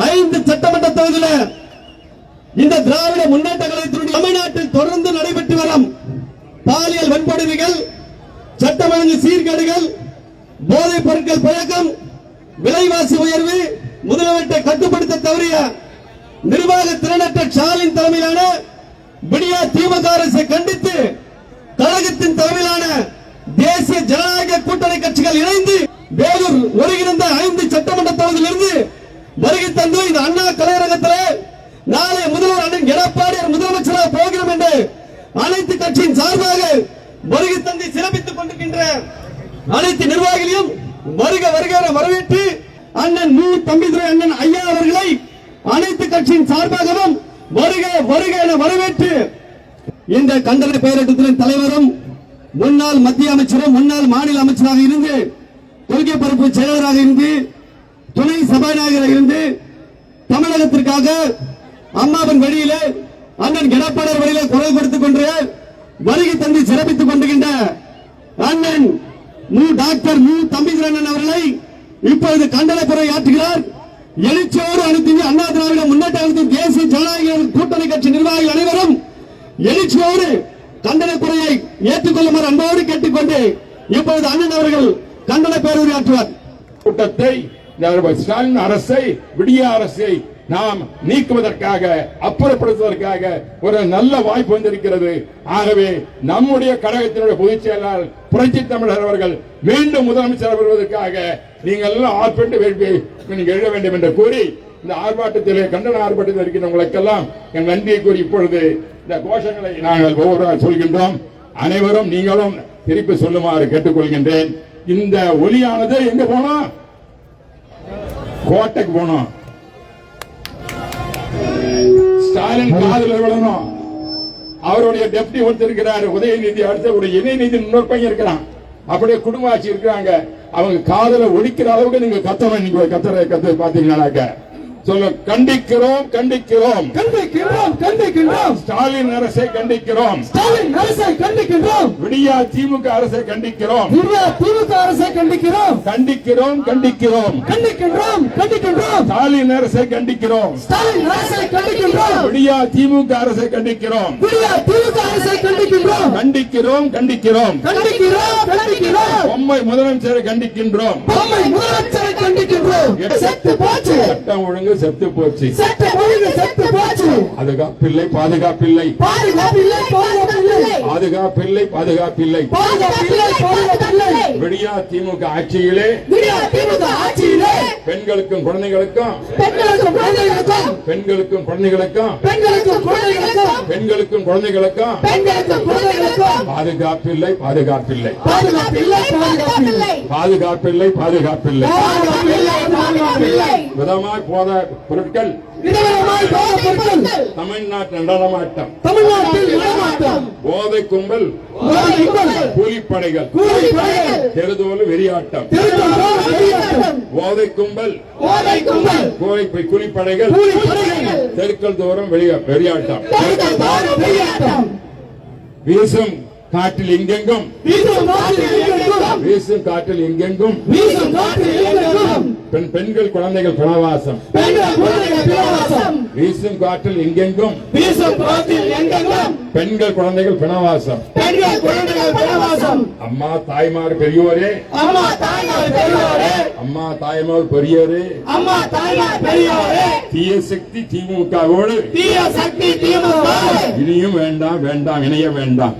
5 சட்டமன்ற தொகுதியில் இந்த திராவிட முன்னேற்ற கழகத்தினுடைய தமிழ்நாட்டில் தொடர்ந்து நடைபெற்று வரும் பாலியல் வன்கொடுமைகள், சட்டம் ஒழுங்கு சீர்கேடுகள், போதைப் பொருட்கள் பழக்கம், விலைவாசி உயர்வு, முதலமைச்சரை கட்டுப்படுத்த தவறிய நிர்வாக திறனற்ற ஸ்டாலின் தலைமையிலான விடியா திமுக அரசை கண்டித்து கழகத்தின் தலைமையிலான தேசிய ஜனநாயக கூட்டணி கட்சிகள் இணைந்து வேலூர் ஒருங்கிணைந்த 5 சட்டமன்ற தொகுதியிலிருந்து வருகை தந்து இந்த அண்ணா கலையரங்கத்தில் நாளை முதல்வர் அண்ணன் எடப்பாடியார் முதலமைச்சராக போகிறோம் என்று அனைத்து கட்சியின் சார்பாக வருகை தந்து சிறப்பித்துக் கொண்டிருக்கின்ற அனைத்து நிர்வாகிகளையும் வருக வருக வரவேற்று அண்ணன் மு. தம்பிதுரை அண்ணன் ஐயா அவர்களை அனைத்து கட்சியின் சார்பாகவும் வருக வருக என வரவேற்று இந்த கண்டன பேரட்டத்தின் தலைவரும் முன்னாள் மத்திய அமைச்சரும் முன்னாள் மாநில அமைச்சராக இருந்து கொள்கை பரப்பு செயலராக இருந்து துணை சபாநாயகராக இருந்து தமிழகத்திற்காக அம்மாவின் வழியிலே அண்ணன் எடப்பாடியார் வழியிலே குரல் கொடுத்துக் கொண்டு வருகை தந்து சிறப்பித்துக் கொண்டிருக்கின்ற அண்ணன் டாக்டர் மு. தம்பிதுரை அண்ணன் அவர்களை இப்பொழுது கண்டன பெற ஆற்றுகிறார். எழுச்சியோடு அனைத்து அண்ணா திராவிட முன்னேற்ற கழகத்தின் தேசிய ஜனநாயக கூட்டணி கட்சி நிர்வாகிகள் அனைவரும் எழுச்சியோடு கண்டன குறையை ஏற்றுக்கொள்ளுமாறு அன்போடு கேட்டுக்கொண்டு இப்பொழுது அண்ணன் அவர்கள் கண்டன பேரவை ஆற்றுவார். கூட்டத்தை ஸ்டாலின் அரசை விடிய அரசை நாம் நீக்குவதற்காக அப்புறப்படுத்துவதற்காக ஒரு நல்ல வாய்ப்பு வந்திருக்கிறது. ஆகவே நம்முடைய கழகத்தினுடைய பொதுச் செயலாளர் புரட்சி தமிழர் அவர்கள் மீண்டும் முதலமைச்சர் வருவதற்காக நீங்கள் எல்லாம் ஆர்ப்பாட்டு நீங்க எழுத வேண்டும் என்று கூறி இந்த ஆர்ப்பாட்டத்திலே கண்டன ஆர்ப்பாட்டத்தில் இருக்கின்றவங்களுக்கெல்லாம் என் நன்றியை கூறி இப்பொழுது இந்த கோஷங்களை நாங்கள் ஒவ்வொரு சொல்கின்றோம். அனைவரும் நீங்களும் திருப்பி சொல்லுமாறு கேட்டுக்கொள்கின்றேன். இந்த ஒலியானது எங்க போனோம்? கோட்டைக்கு போனோம். ஸ்டாலின் காதல விழணும். அவருடைய டெப்டி ஒருத்தர் உதயநிதி, அடுத்த ஒரு இணைநிதி இன்னொரு பையன் இருக்கிறான். அப்படியே குடும்ப ஆட்சி இருக்கிறாங்க. அவங்க காதல ஒழிக்கிற அளவுக்கு நீங்க கத்தணும். நீங்க கத்த பாத்தீங்கன்னாக்க சொல்ல கண்டிக்கிறோம் கண்டிக்கிறோம் கண்டிக்கிறோம் கண்டிக்கிறோம் ஸ்டாலின் அரசை கண்டிக்கிறோம். ஸ்டாலின் அரசை கண்டிக்கிறோம். விடியா திமுக அரசை கண்டிக்கிறோம். விடியா திமுக அரசை கண்டிக்கிறோம். கண்டிக்கிறோம் கண்டிக்கிறோம் கண்டிக்கிறோம் கண்டிக்கிறோம் ஸ்டாலின் அரசை கண்டிக்கிறோம். ஸ்டாலின் அரசை கண்டிக்கிறோம். விடியா திமுக அரசை கண்டிக்கிறோம். விடியா திமுக அரசை கண்டிக்கிறோம். கண்டிக்கிறோம் கண்டிக்கிறோம் கண்டிக்கிறோம் கண்டிக்கிறோம் பொம்மை முதலமைச்சரை கண்டிக்கின்றோம். பொம்மை முதலமைச்சரை கண்டிக்கின்றோம். செத்து போச்சு. சட்டம் ஒழுங்கு செத்து போச்சு. சட்டம் ஒழுங்கு செத்து போச்சு. பாதுகாப்பில்லை பாதுகாப்பில்லை பாதுகாப்பில்லை பாதுகாப்பில்லை பாதுகாப்பில்லை பாதுகாப்பில்லை பாதுகாப்பில்லை பாதுகாப்பில்லை விடியா திமுக ஆட்சியிலே விடியா திமுக ஆட்சியிலே பெண்களுக்கும் குழந்தைகளுக்கும் பெண்களுக்கும் குழந்தைகளுக்கும் பெண்களுக்கும் குழந்தைகளுக்கும் பெண்களுக்கும் குழந்தைகளுக்கும் பெண்களுக்கும் குழந்தைகளுக்கும் பெண்களுக்கும் குழந்தைகளுக்கும் பாதுகாப்பில்லை பாதுகாப்பில்லை பாதுகாப்பில்லை பாதுகாப்பில்லை பாதுகாப்பில்லை பாதுகாப்பில்லை பாதுகாப்பில்லை விதமாய் போத பொருட்கள் விதமாய் போத பொருட்கள் தமிழ்நாட்டில் நடமாட்டம் தமிழ்நாட்டில் நடமாட்டம் போதை கும்பல் கூலிப்படைகள் தெருதோல் வெறியாட்டம் போதை கும்பல் கூலிப்படைகள் தெருக்கள் தோறும் வெறியாட்டம் வீசும் காற்றில் எங்கெங்கும் வீசும் காற்றில் எங்கெங்கும் பெண்கள் குழந்தைகள் பிணவாசம் வீசும் காற்றில் எங்கெங்கும் பெண்கள் குழந்தைகள் பிணவாசம் அம்மா தாய்மார் பெரியோரே அம்மா தாய்மார் பெரியோரே தீய சக்தி திமுகவோடு இனியும் வேண்டாம் வேண்டாம் இணைய வேண்டாம்